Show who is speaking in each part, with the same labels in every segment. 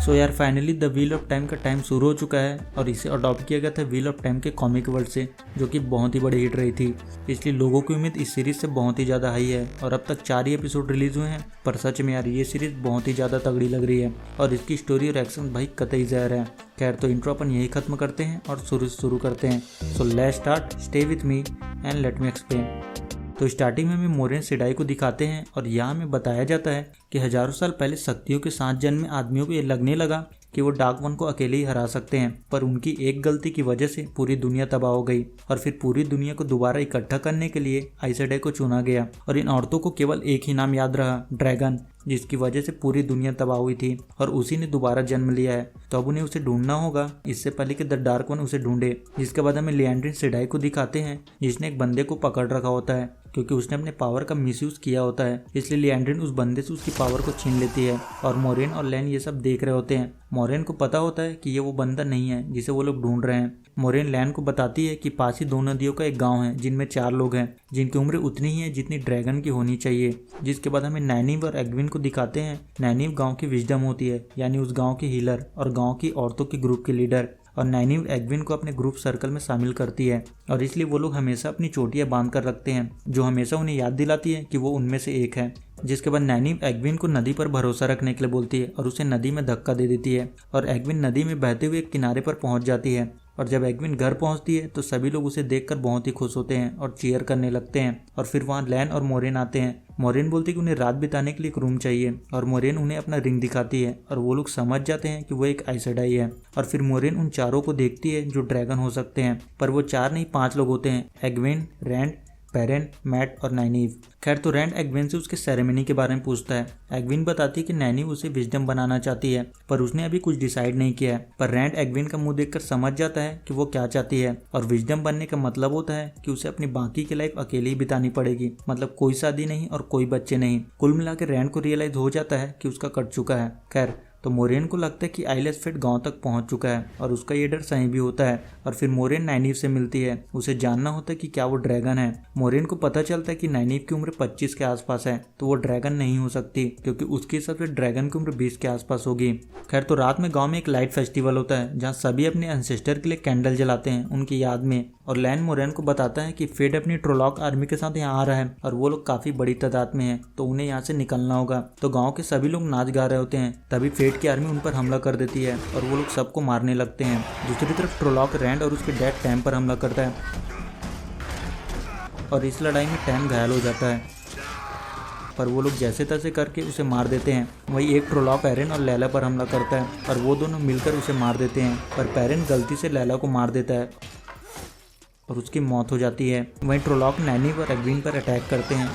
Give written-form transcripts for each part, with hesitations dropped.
Speaker 1: सो यार finally the wheel of time का time शुरू हो चुका है और इसे अडॉप्ट किया गया था व्हील ऑफ टाइम के कॉमिक वर्ल्ड से, जो कि बहुत ही बड़ी हिट रही थी। इसलिए लोगों की उम्मीद इस सीरीज से बहुत ही ज़्यादा हाई है और अब तक 4 ही एपिसोड रिलीज हुए हैं। पर सच में यार ये सीरीज बहुत ही ज़्यादा तगड़ी लग रही है और इसकी स्टोरी और एक्शन भाई कतई ज़हर है। खैर तो इंट्रो अपन यही खत्म करते हैं और शुरू करते हैं। So let's start, stay with me and let me explain. तो स्टार्टिंग में हमें मोरेन सेडाई को दिखाते हैं और यहाँ हमें बताया जाता है कि हजारों साल पहले शक्तियों के साथ जन्मे आदमियों को ये लगने लगा कि वो डार्क वन को अकेले ही हरा सकते हैं, पर उनकी एक गलती की वजह से पूरी दुनिया तबाह हो गई और फिर पूरी दुनिया को दोबारा इकट्ठा करने के लिए आइस सेडाई को चुना गया। और इन औरतों को केवल एक ही नाम याद रहा, ड्रैगन, जिसकी वजह से पूरी दुनिया तबाह हुई थी और उसी ने दोबारा जन्म लिया है। तो अब उन्हें उसे ढूंढना होगा इससे पहले कि द डार्क वन उसे ढूंढे। जिसके बाद हमें लिएंड्रिन सेडाई को दिखाते हैं जिसने एक बंदे को पकड़ रखा होता है क्योंकि उसने अपने पावर का मिसयूज किया होता है। इसलिए लिएंड्रिन उस बंदे से उसकी पावर को छीन लेती है और मोरेन और लैन ये सब देख रहे होते हैं। मोरेन को पता होता है कि ये वो बंदा नहीं है जिसे वो लोग ढूंढ रहे हैं। मोरेन लैन को बताती है कि पास ही 2 नदियों का एक गांव है जिनमें 4 लोग हैं जिनकी उम्र उतनी ही है जितनी ड्रैगन की होनी चाहिए। जिसके बाद हमें नैनीव और एग्विन को दिखाते हैं। नैनीव गांव की विजडम होती है, यानी उस गांव की हीलर और गांव की औरतों के ग्रुप की लीडर, और नैनीव एग्विन को अपने ग्रुप सर्कल में शामिल करती है और इसलिए वो लोग हमेशा अपनी चोटियां बांध कर रखते हैं, जो हमेशा उन्हें याद दिलाती है कि वो उनमें से एक है। जिसके बाद नैनीव एग्विन को नदी पर भरोसा रखने के लिए बोलती है और उसे नदी में धक्का दे देती है और एग्विन नदी में बहते हुए एक किनारे पर पहुंच जाती है। और जब एग्विन घर पहुंचती है तो सभी लोग उसे देखकर बहुत ही खुश होते हैं और चीयर करने लगते हैं। और फिर वहां लैन और मोरेन आते हैं। मोरेन बोलती है कि उन्हें रात बिताने के लिए एक रूम चाहिए और मोरेन उन्हें अपना रिंग दिखाती है और वो लोग समझ जाते हैं कि वो एक आइस सेडाई है। और फिर मोरेन उन 4 को देखती है जो ड्रैगन हो सकते हैं, पर वो 4 नहीं 5 लोग होते हैं, एग्विन, रैंड, पेरेन, मैट और नैनीव। खैर तो रैंड एग्विन से उसके सेरेमनी के बारे में पूछता है। एग्विन बताती है कि नैनीव उसे विजडम बनाना चाहती है पर उसने अभी कुछ डिसाइड नहीं किया है। पर रैंड एग्विन का मुंह देखकर समझ जाता है कि वो क्या चाहती है और विजडम बनने का मतलब होता है कि उसे अपनी बाकी की लाइफ अकेले ही बितानी पड़ेगी, मतलब कोई शादी नहीं और कोई बच्चे नहीं। कुल मिलाकर रैंड को रियलाइज हो जाता है कि उसका कट चुका है। खैर तो मोरेन को लगता है कि आइलेस फेट गांव तक पहुंच चुका है और उसका ये डर सही भी होता है। और फिर मोरेन नैनीव से मिलती है, उसे जानना होता है कि क्या वो ड्रैगन है। मोरेन को पता चलता है कि नैनीव की उम्र 25 के आसपास है, तो वो ड्रैगन नहीं हो सकती क्योंकि उसके हिसाब से ड्रैगन की उम्र 20 के आसपास होगी। खैर तो रात में गाँव में एक लाइट फेस्टिवल होता है जहाँ सभी अपने एंसेस्टर के लिए कैंडल जलाते हैं उनकी याद में। और लैन मोरेन को बताता है कि फेड अपनी ट्रोलॉक आर्मी के साथ यहाँ आ रहा है और वो लोग काफी बड़ी तादाद में हैं, तो उन्हें यहाँ से निकलना होगा। तो गांव के सभी लोग नाच गा रहे होते हैं, तभी फेड की आर्मी उन पर हमला कर देती है और वो लोग सबको मारने लगते हैं। दूसरी तरफ ट्रोलॉक रैंड और उसके डैड टैम पर हमला करता है और इस लड़ाई में टैम घायल हो जाता है, पर वो लोग जैसे तैसे करके उसे मार देते हैं। वहीं एक ट्रोलॉक पेरेन और लैला पर हमला करता है और वो दोनों मिलकर उसे मार देते हैं, पर पेरेन गलती से लैला को मार देता है और उसकी मौत हो जाती है। वहीं ट्रोलॉक नैनीव और एग्विन पर अटैक करते हैं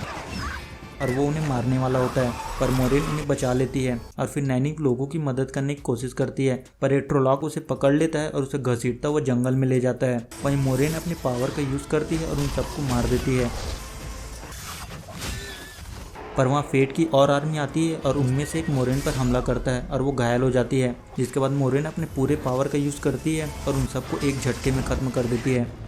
Speaker 1: और वो उन्हें मारने वाला होता है, पर मोरेन उन्हें बचा लेती है और फिर नैनीव लोगों की मदद करने की कोशिश करती है, पर एक ट्रोलॉक उसे पकड़ लेता है और उसे घसीटता हुआ जंगल में ले जाता है। वहीं मोरेन अपनी पावर का यूज़ करती है और उन सबको मार देती है। पर वहाँ फेट की और आर्मी आती है और उनमें से एक मोरेन पर हमला करता है और वो घायल हो जाती है। जिसके बाद मोरेन अपने पूरे पावर का यूज़ करती है और उन सबको एक झटके में ख़त्म कर देती है।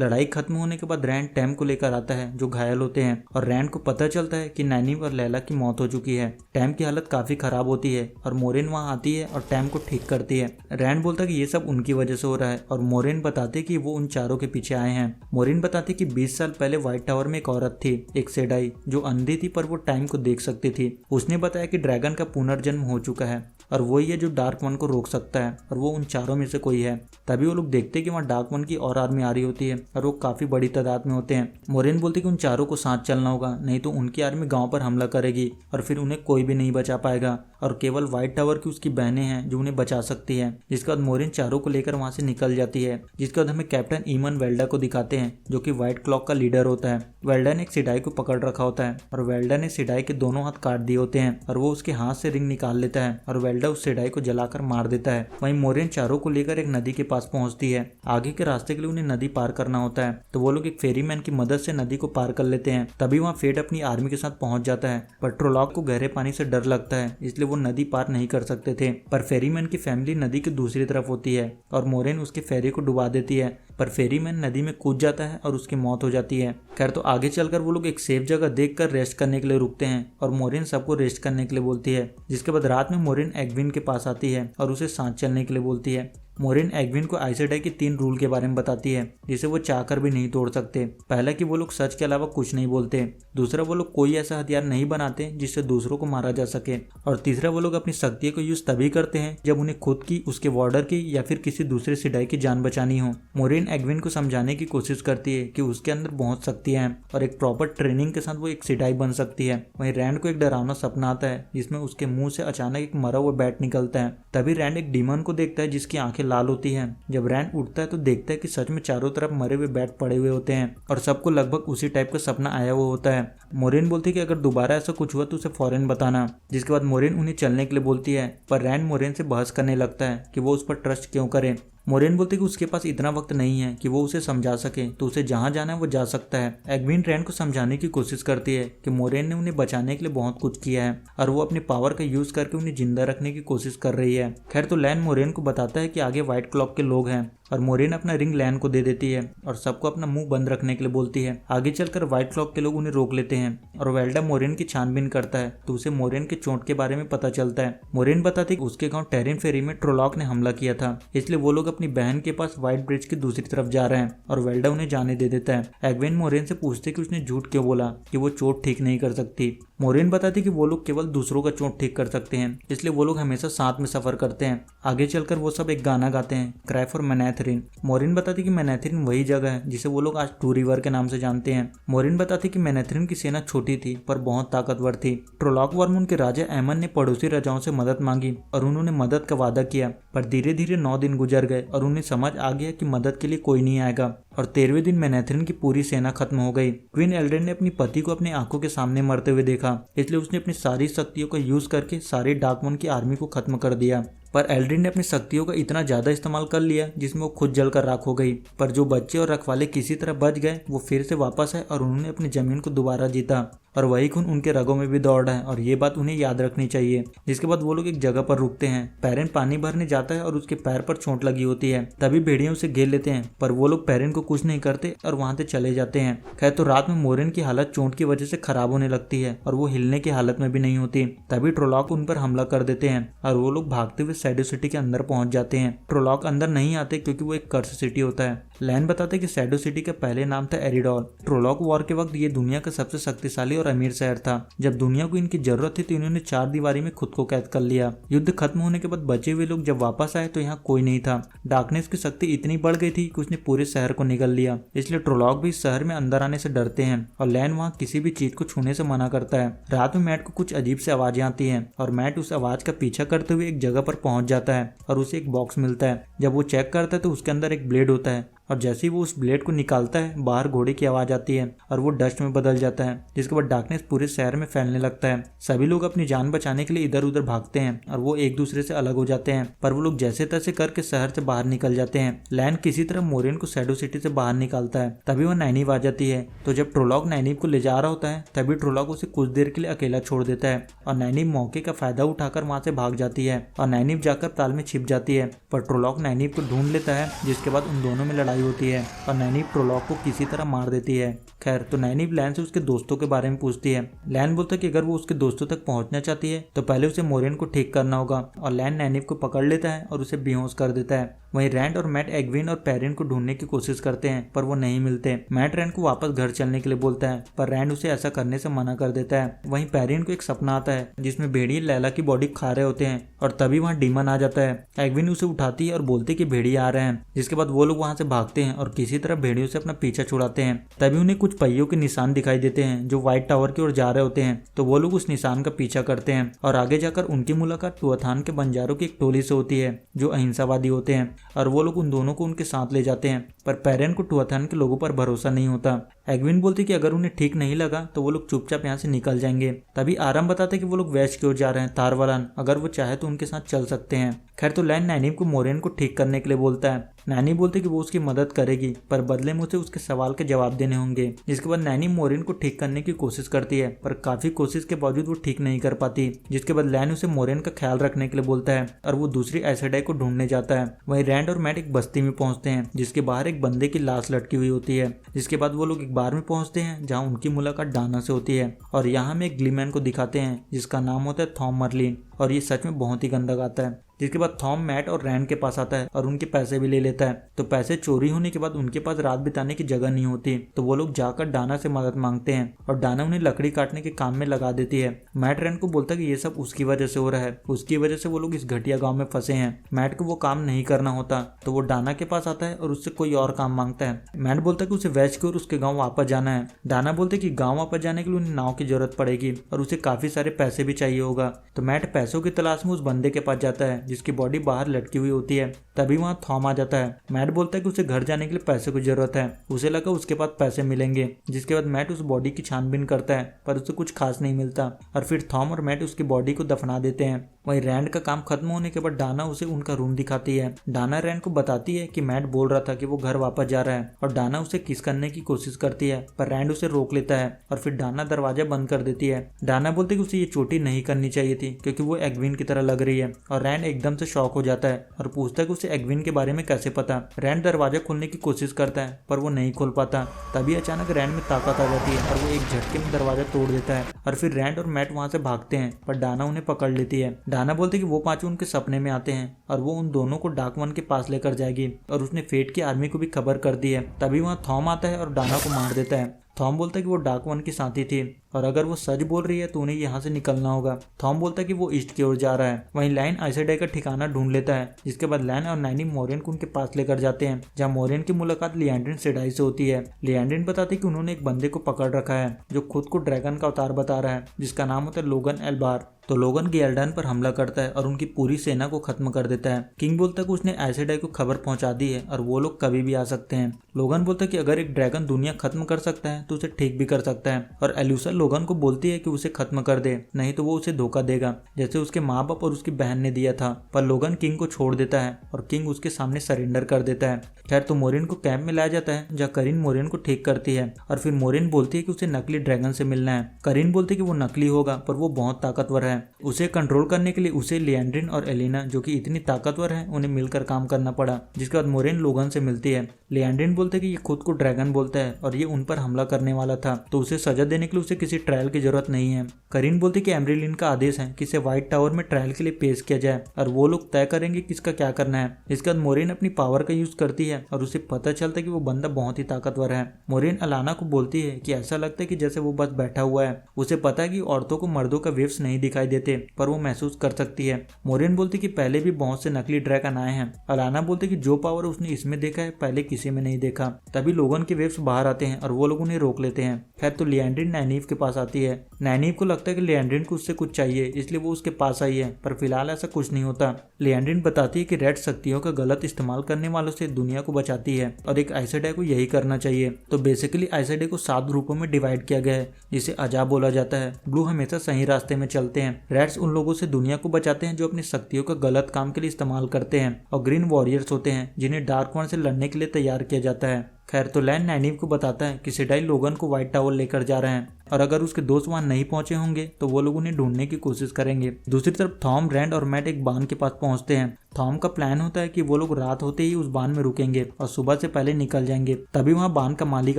Speaker 1: लड़ाई खत्म होने के बाद रैंड टैम को लेकर आता है जो घायल होते हैं और रैंड को पता चलता है कि नैनीव और लैला की मौत हो चुकी है। टैम की हालत काफी खराब होती है और मोरेन वहां आती है और टैम को ठीक करती है। रैंड बोलता है कि ये सब उनकी वजह से हो रहा है और मोरेन बताते कि वो उन 4 के पीछे आए हैं। मोरेन बताती कि 20 साल पहले व्हाइट टावर में एक औरत थी, एक सेडाई, जो अंधी थी पर वो टाइम को देख सकती थी। उसने बताया कि ड्रैगन का पुनर्जन्म हो चुका है और वही है जो डार्क वन को रोक सकता है और वो उन 4 में से कोई है। तभी वो लोग देखते हैं कि वहाँ डार्क वन की और आर्मी आ रही होती है और वो काफी बड़ी तादाद में होते हैं। मोरेन बोलती कि उन 4 को साथ चलना होगा, नहीं तो उनकी आर्मी गांव पर हमला करेगी और फिर उन्हें कोई भी नहीं बचा पाएगा और केवल व्हाइट टावर की उसकी बहनें हैं जो उन्हें बचा सकती है। जिसके बाद मोरेन 4 को लेकर वहां से निकल जाती है। जिसके बाद हमें कैप्टन ईमन वेल्डा को दिखाते हैं जो कि व्हाइट क्लॉक का लीडर होता है। वेल्डा ने एक सेडाई को पकड़ रखा होता है और वेल्डा ने सेडाई के दोनों हाथ काट दिए होते हैं और वो उसके हाथ से रिंग निकाल लेता है और वेल्डा उस सेडाई को जलाकर मार देता है। वहीं मोरेन 4 को लेकर एक नदी के पास पहुंचती है। आगे के रास्ते के लिए उन्हें नदी पार करना होता है, तो वो लोग एक फेरीमैन की मदद से नदी को पार कर लेते हैं। तभी वहाँ फेड अपनी आर्मी के साथ पहुंच जाता है, पर ट्रोलॉक को गहरे पानी से डर लगता है इसलिए वो नदी पार नहीं कर सकते थे। पर फेरीमैन की फैमिली नदी की दूसरी तरफ होती है और मोरेन उसके फेरी को डुबा देती है, पर फेरीमैन नदी में कूद जाता है और उसकी मौत हो जाती है। खैर तो आगे चलकर वो लोग एक सेफ जगह देखकर रेस्ट करने के लिए रुकते हैं और मोरिन सबको रेस्ट करने के लिए बोलती है। जिसके बाद रात में मोरिन एग्विन के पास आती है और उसे सांस चलने के लिए बोलती है। मोरिन एग्विन को आइसेडाई के 3 रूल के बारे में बताती है जिसे वो चाहकर भी नहीं तोड़ सकते। पहला कि वो लोग सच के अलावा कुछ नहीं बोलते, दूसरा वो लोग कोई ऐसा हथियार नहीं बनाते जिससे दूसरों को मारा जा सके, और तीसरा वो लोग अपनी शक्तियों को यूज तभी करते हैं जब उन्हें खुद की, उसके वार्डर की या फिर किसी दूसरे सिडाई की जान बचानी हो। मोरिन एग्विन को समझाने की कोशिश करती है कि उसके अंदर बहुत शक्तियां हैं और एक प्रॉपर ट्रेनिंग के साथ वो एक सिडाई बन सकती है। वहीं रैंड को एक डरावना सपना आता है जिसमें उसके मुंह से अचानक एक मरा हुआ बैट निकलता है। तभी रैंड एक डीमन को देखता है जिसकी आंखें लाल होती है। जब रैंड उठता है तो देखता है कि सच में चारों तरफ मरे हुए बैट पड़े हुए होते हैं और सबको लगभग उसी टाइप का सपना आया हुआ होता है। मोरिन बोलती है कि अगर दोबारा ऐसा कुछ हुआ तो उसे फौरन बताना। जिसके बाद मोरिन उन्हें चलने के लिए बोलती है, पर रैंड मोरिन से बहस करने लगता है कि वो उस पर ट्रस्ट क्यों करे। मोरिन बोलती है कि उसके पास इतना वक्त नहीं है कि वो उसे समझा सके, तो उसे जहां जाना है वो जा सकता है। एग्विन रैंड को समझाने की कोशिश करती है कि मोरिन ने उन्हें बचाने के लिए बहुत कुछ किया है और वो अपनी पावर का यूज करके उन्हें जिंदा रखने की कोशिश कर रही है। खैर तो लैन मोरिन को बताता है कि आगे व्हाइट क्लॉक के लोग हैं और मोरिन अपना रिंग लैन को दे देती है और सबको अपना मुंह बंद रखने के लिए बोलती है। आगे चलकर व्हाइट क्लॉक के लोग उन्हें रोक लेते हैं और वेल्डा मोरिन की छानबीन करता है तो उसे मोरिन के चोट के बारे में पता चलता है। मोरिन बताती है कि उसके गांव टेरिन फेरी में ट्रोलॉक ने हमला किया था, इसलिए वो लोग अपनी बहन के पास व्हाइट ब्रिज की दूसरी तरफ जा रहे हैं और वेल्डा उन्हें जाने दे देता है। एग्विन मोरिन से पूछते कि उसने झूठ क्यों बोला कि वो चोट ठीक नहीं कर सकती। मोरिन बताती कि वो लोग केवल दूसरों का चोट ठीक कर सकते हैं, इसलिए वो लोग हमेशा साथ में सफर करते हैं। आगे चलकर वो सब एक गाना गाते हैं, क्राई फॉर मैनेथरिन। मोरिन बताती कि मैनेथरिन वही जगह है जिसे वो लोग आज टू रिवर के नाम से जानते हैं। मोरिन बताती कि मैनेथरिन की सेना छोटी थी पर बहुत ताकतवर थी। ट्रोलॉक वर्मून के राजा एमन ने पड़ोसी राजाओं से मदद मांगी और उन्होंने मदद का वादा किया, पर धीरे धीरे 9 दिन गुजर गए और उन्हें समझ आ गया कि मदद के लिए कोई नहीं आएगा और 13वें दिन मैनेथरिन की पूरी सेना खत्म हो गई। क्वीन एल्ड्रेन ने अपनी पति को अपनी आंखों के सामने मरते हुए देखा, इसलिए उसने अपनी सारी शक्तियों का यूज करके सारी डार्कमोन की आर्मी को खत्म कर दिया। पर एल्ड्रिन ने अपनी शक्तियों का इतना ज्यादा इस्तेमाल कर लिया जिसमें वो खुद जलकर राख हो गई। पर जो बच्चे और रखवाले किसी तरह बच गए वो फिर से वापस आए और उन्होंने अपनी जमीन को दोबारा जीता और वही खून उनके रगों में भी दौड़ रहा है और ये बात उन्हें याद रखनी चाहिए। जिसके बाद वो लोग एक जगह पर रुकते हैं। पेरेन पानी भरने जाता है और उसके पैर पर चोट लगी होती है, तभी भेड़िए उसे घेर लेते हैं, पर वो लोग पेरेन को कुछ नहीं करते और वहां से चले जाते हैं। खैर तो रात में मोरिन की हालत चोट की वजह से खराब होने लगती है और वो हिलने की हालत में भी नहीं होती। तभी ट्रोलॉक उन पर हमला कर देते हैं और वो लोग भागते हुए शैडो सिटी के अंदर पहुंच जाते हैं। ट्रोलॉक अंदर नहीं आते क्योंकि वो एक कर्स सिटी होता है। लैन बताते कि शैडो सिटी का पहले नाम था एरिडोल। ट्रोलॉक वॉर के वक्त ये दुनिया का सबसे शक्तिशाली और अमीर शहर था। जब दुनिया को इनकी जरूरत थी तो इन्होंने 4 दीवारी में खुद को कैद कर लिया। युद्ध खत्म होने के बाद बचे हुए लोग जब वापस आए तो यहाँ कोई नहीं था। डार्कनेस की शक्ति इतनी बढ़ गई थी कि उसने पूरे शहर को निगल लिया, इसलिए ट्रोलॉक भी इस शहर में अंदर आने से डरते हैं और लैन वहाँ किसी भी चीज को छूने से मना करता है। रात में मैट को कुछ अजीब से आवाजें आती हैं और मैट उस आवाज का पीछा करते हुए एक जगह पर पहुंच जाता है और उसे एक बॉक्स मिलता है। जब वो चेक करता है तो उसके अंदर एक ब्लेड होता है और जैसे ही वो उस ब्लेड को निकालता है बाहर घोड़े की आवाज आती है और वो डस्ट में बदल जाता है। जिसके बाद डार्कनेस पूरे शहर में फैलने लगता है। सभी लोग अपनी जान बचाने के लिए इधर उधर भागते हैं और वो एक दूसरे से अलग हो जाते हैं, पर वो लोग जैसे तैसे करके शहर से बाहर निकल जाते हैं। लैन किसी तरह मोरिन को शैडो सिटी से बाहर निकालता है। तभी वो नाइनिव आ जाती है, तो जब ट्रोलॉक नाइनिव को ले जा रहा होता है तभी ट्रोलॉक उसे कुछ देर के लिए अकेला छोड़ देता है और नाइनिव मौके का फायदा उठाकर वहां से भाग जाती है और नाइनिव जाकर ताल में छिप जाती है। पर ट्रोलॉक नाइनिव को ढूंढ लेता है, जिसके बाद उन दोनों में लड़ाई होती है और नाइनिव ट्रोलॉक को किसी तरह मार देती है। खैर तो नाइनिव लैन से उसके दोस्तों के बारे में पूछती है। लैन बोलता है कि अगर वो उसके दोस्तों तक पहुंचना चाहती है तो पहले उसे मोरिन को ठीक करना होगा और लैन नाइनिव को पकड़ लेता है और उसे बेहोश कर देता है। वहीं रैंड और मैट एग्विन और पेरिन को ढूंढने की कोशिश करते हैं पर वो नहीं मिलते। मैट रैंड को वापस घर चलने के लिए बोलता है पर रैंड उसे ऐसा करने से मना कर देता है। वहीं पेरिन को एक सपना आता है जिसमें भेड़िए लैला की बॉडी खा रहे होते हैं और तभी वहाँ डीमन आ जाता है। एग्विन उसे उठाती है और बोलती है कि भेड़िए आ रहे हैं। जिसके बाद वो लोग वहाँ से भागते हैं और किसी तरह भेड़ियों से अपना पीछा छुड़ाते हैं। तभी उन्हें कुछ पहियों के निशान दिखाई देते हैं जो व्हाइट टावर की ओर जा रहे होते हैं, तो वो लोग उस निशान का पीछा करते हैं और आगे जाकर उनकी मुलाकात टुआथान के बंजारों की एक टोली से होती है जो अहिंसावादी होते हैं और वो लोग उन दोनों को उनके साथ ले जाते हैं। पर पेरेन को टुआथान के लोगों पर भरोसा नहीं होता। एग्विन बोलती कि अगर उन्हें ठीक नहीं लगा तो वो लोग चुपचाप यहाँ से निकल जाएंगे। तभी आराम बताते कि वो लोग वेस्ट की ओर जा रहे हैं तारवालान, अगर वो चाहे तो उनके साथ चल सकते हैं। खैर तो लैन नैनीव को मोरेन को ठीक करने के लिए बोलता है। नैनी बोलती कि वो उसकी मदद करेगी पर बदले में उसे उसके सवाल के जवाब देने होंगे। जिसके बाद नैनी मोरेन को ठीक करने की कोशिश करती है पर काफी कोशिश के बावजूद वो ठीक नहीं कर पाती। जिसके बाद लैन उसे मोरेन का ख्याल रखने के लिए बोलता है और वो दूसरी एसेडाई को ढूंढने जाता है। वहीं रैंड और मैट एक बस्ती में पहुंचते हैं जिसके बाहर एक बंदे की लाश लटकी हुई होती है। जिसके बाद वो लोग एक बार में पहुंचते हैं जहाँ उनकी मुलाकात डाना से होती है और यहाँ में एक ग्लीमैन को दिखाते हैं जिसका नाम होता है थॉम मर्लिन और ये सच में बहुत ही गंदा गाता है। जिसके बाद थॉम मैट और रैंड के पास आता है और उनके पैसे भी ले लेता है। तो पैसे चोरी होने के बाद उनके पास रात बिताने की जगह नहीं होती तो वो लोग जाकर डाना से मदद मांगते हैं और डाना उन्हें लकड़ी काटने के काम में लगा देती है। मैट रैंड को बोलता है कि ये सब उसकी वजह से हो रहा है, उसकी वजह से वो लोग इस घटिया गाँव में फंसे हैं। मैट को वो काम नहीं करना होता तो वो डाना के पास आता है और उससे कोई और काम मांगता है। मैट बोलता है कि उसे वेस्ट की ओर उसके गाँव वापस जाना है। डाना बोलते कि गाँव वापस जाने के लिए उन्हें नाव की जरूरत पड़ेगी और उसे काफी सारे पैसे भी चाहिए होगा। तो मैट पैसों की तलाश में उस बंदे के पास जाता है जिसकी बॉडी बाहर लटकी हुई होती है। तभी वहाँ थॉम आ जाता है। मैट बोलता है कि उसे घर जाने के लिए पैसे की जरूरत है। उसे लगा उसके पास पैसे मिलेंगे। जिसके बाद मैट उस बॉडी की छानबीन करता है पर उसे कुछ खास नहीं मिलता और फिर थॉम और मैट उसकी बॉडी को दफना देते हैं। वहीं रैंड का काम खत्म होने के बाद डाना उसे उनका रूम दिखाती है। डाना रैंड को बताती है कि मैट बोल रहा था कि वो घर वापस जा रहा है और डाना उसे किस करने की कोशिश करती है पर रैंड उसे रोक लेता है और फिर डाना दरवाजा बंद कर देती है। डाना बोलती है कि उसे ये चोटी नहीं करनी चाहिए थी क्योंकि वो एग्विन की तरह लग रही है और रैंड एकदम से शॉक हो जाता है और पूछता है कि उसे एग्विन के बारे में कैसे पता। रैंड दरवाजा खोलने की कोशिश करता है पर वो नहीं खोल पाता। तभी अचानक रैंड में ताकत आ जाती है और वो एक झटके में दरवाजा तोड़ देता है और फिर रैंड और मैट वहां से भागते हैं पर डाना उन्हें पकड़ लेती है। डाना बोलते कि वो पांचों उनके सपने में आते हैं और वो उन दोनों को डार्क वन के पास लेकर जाएगी और उसने फेट की आर्मी को भी खबर कर दी है। तभी वहाँ थॉम आता है और डाना को मार देता है। थॉम बोलता है कि वो डार्क वन की साथी थी और अगर वो सच बोल रही है तो उन्हें यहाँ से निकलना होगा। थॉम बोलता है कि वो ईस्ट की ओर जा रहा है। वहीं लैन आइसडाई का ठिकाना ढूंढ लेता है। जिसके बाद लैन और नैनी मोरेन को उनके पास लेकर जाते हैं जहाँ मोरेन की मुलाकात लिएंड्रिन सेडाई से होती है। लिएंड्रिन बताती है कि उन्होंने एक बंदे को पकड़ रखा है जो खुद को ड्रैगन का अवतार बता रहा है जिसका नाम होता है लोगन एल्बार। तो लोगन गियल्डान पर हमला करता है और उनकी पूरी सेना को खत्म कर देता है। किंग बोलता है कि उसने आइसडाई को खबर पहुंचा दी है और वो लोग कभी भी आ सकते हैं। लोगन बोलता है कि अगर एक ड्रैगन दुनिया खत्म कर सकता है तो उसे ठीक भी कर सकता है और एल्यूसा लोगन को बोलती है कि उसे खत्म कर दे नहीं तो वो उसे धोखा देगा जैसे उसके माँ बाप और उसकी बहन ने दिया था। पर लोगन किंग को छोड़ देता है और किंग उसके सामने सरेंडर कर देता है। खैर तो मोरिन को कैंप में लाया जाता है जहाँ करीन मोरिन को ठीक करती है और फिर मोरिन बोलती है कि उसे नकली ड्रैगन से मिलना है। करीन बोलती है कि वो नकली होगा पर वो बहुत ताकतवर है। उसे कंट्रोल करने के लिए उसे लिएंड्रिन और एलिना जो कि इतनी ताकतवर है उन्हें मिलकर काम करना पड़ा। जिसके बाद मोरिन लोगन से मिलती है। लिएंड्रिन बोलते है कि ये खुद को ड्रैगन बोलता है और ये उन पर हमला करने वाला था तो उसे सजा देने के लिए उसे किसी ट्रायल की जरूरत नहीं है। करीन बोलती कि एम्ब्रिलिन का आदेश है कि इसे व्हाइट टावर में ट्रायल के लिए पेश किया जाए और वो लोग तय करेंगे कि इसका क्या करना है। इसके बाद मोरिन अपनी पावर का यूज करती है और उसे पता चलता है कि वो बंदा बहुत ही ताकतवर है। मोरिन अलाना को बोलती है कि ऐसा लगता है कि जैसे वो बस बैठा हुआ है। उसे पता है कि औरतों को मर्दों का वेव्स नहीं दिखाई देते पर वो महसूस कर सकती है। मोरिन बोलती कि पहले भी बहुत से नकली ड्रैगन आए हैं। अलाना बोलती कि जो पावर उसने इसमें देखा है पहले किसी में नहीं देखा। तभी लोगन के वेव्स बाहर आते हैं और वो लोग उन्हें रोक लेते हैं। खैर तो लिएंड्रिन नैनीव के पास आती है। नैनीव को लगता है कि लिएंड्रिन को उससे कुछ चाहिए इसलिए वो उसके पास आई है पर फिलहाल ऐसा कुछ नहीं होता। लिएंड्रिन बताती है कि रेड शक्तियों का गलत इस्तेमाल करने वालों से दुनिया को बचाती है और एक आइसडाई को यही करना चाहिए। तो बेसिकली आइसडाई को 7 ग्रुपों में डिवाइड किया गया है जिसे अजाब बोला जाता है। ब्लू हमेशा सही रास्ते में चलते हैं। रेड्स उन लोगों से दुनिया को बचाते हैं जो अपनी शक्तियों का गलत काम के लिए इस्तेमाल करते हैं और ग्रीन वॉरियर्स होते हैं जिन्हें डार्क वन से लड़ने के लिए तैयार किया जाता है। खैर तो लैन नैनीव को बताता है कि सेडाई लोगन को व्हाइट टावर लेकर जा रहे हैं और अगर उसके दोस्त वहां नहीं पहुंचे होंगे तो वो लोग उन्हें ढूंढने की कोशिश करेंगे। दूसरी तरफ थॉम, रैंड और मैट एक बांध के पास पहुंचते हैं। थॉम का प्लान होता है कि वो लोग रात होते ही उस बांध में रुकेंगे और सुबह से पहले निकल जाएंगे। तभी वहाँ बांध का मालिक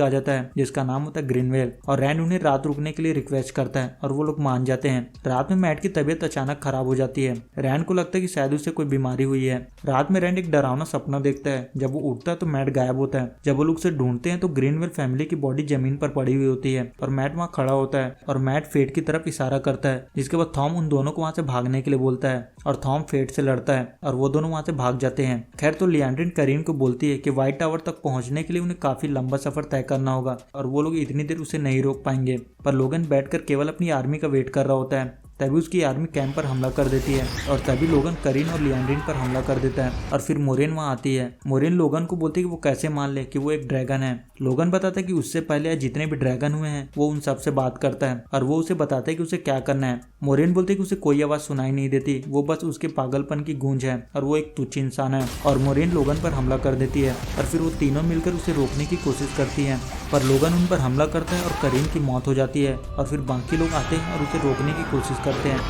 Speaker 1: आ जाता है जिसका नाम होता है ग्रीनवेल और रैंड उन्हें रात रुकने के लिए रिक्वेस्ट करता है और वो लोग मान जाते हैं। रात में मैट की तबीयत अचानक खराब हो जाती है। रैंड को लगता है कि शायद उसे कोई बीमारी हुई है। रात में रैंड एक डरावना सपना देखता है। जब वो उठता है तो मैट गायब होता है। जब वो लोग उसे ढूंढते हैं तो ग्रीनवेल फैमिली की बॉडी जमीन पर पड़ी हुई होती है और मैट वहाँ खड़ा होता है और मैट फेट की तरफ इशारा करता है। जिसके बाद थॉम उन दोनों को वहां से भागने के लिए बोलता है और थॉम फेट से लड़ता है और वो दोनों वहां से भाग जाते हैं। खैर तो लिएंड्रिन करीन को बोलती है कि व्हाइट टावर तक पहुंचने के लिए उन्हें काफी लंबा सफर तय करना होगा और वो लोग इतनी देर उसे नहीं रोक पाएंगे। पर लोगन बैठकर केवल अपनी आर्मी का वेट कर रहा होता है। तभी उसकी आर्मी कैंप पर हमला कर देती है और तभी लोगन करीन और लिएंड्रिन पर हमला कर देता है और फिर मोरेन वहां आती है। मोरेन लोगन को बोलती है कि वो कैसे मान ले कि वो एक ड्रैगन है। लोगन बताता है कि उससे पहले जितने भी ड्रैगन हुए हैं वो उन सबसे बात करता है और वो उसे बताता है कि उसे क्या करना है। मोरियन बोलते है कि उसे कोई आवाज सुनाई नहीं देती, वो बस उसके पागलपन की गूंज है और वो एक तुच्छ इंसान है। और मोरियन लोगन पर हमला कर देती है और फिर वो तीनों मिलकर उसे रोकने की कोशिश करती है, पर लोगन उन पर हमला करता है और करीन की मौत हो जाती है। और फिर बाकी लोग आते हैं और उसे रोकने की कोशिश करते हैं,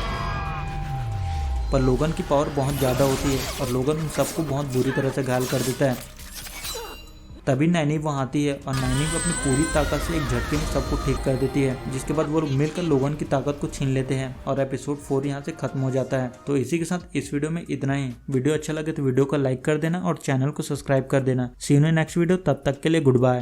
Speaker 1: पर लोगन की पावर बहुत ज़्यादा होती है और लोगन उन सबको बहुत बुरी तरह से घायल कर देता है। तभी नैनी वहाँ आती है और नैनी को अपनी पूरी ताकत से एक झटके में सबको ठीक कर देती है, जिसके बाद वो लोग मिलकर लोगन की ताकत को छीन लेते हैं और एपिसोड 4 यहाँ से खत्म हो जाता है। तो इसी के साथ इस वीडियो में इतना ही। वीडियो अच्छा लगे तो वीडियो को लाइक कर देना और चैनल को सब्सक्राइब कर देना। सी यू इन नेक्स्ट वीडियो, तब तक के लिए गुड बाय।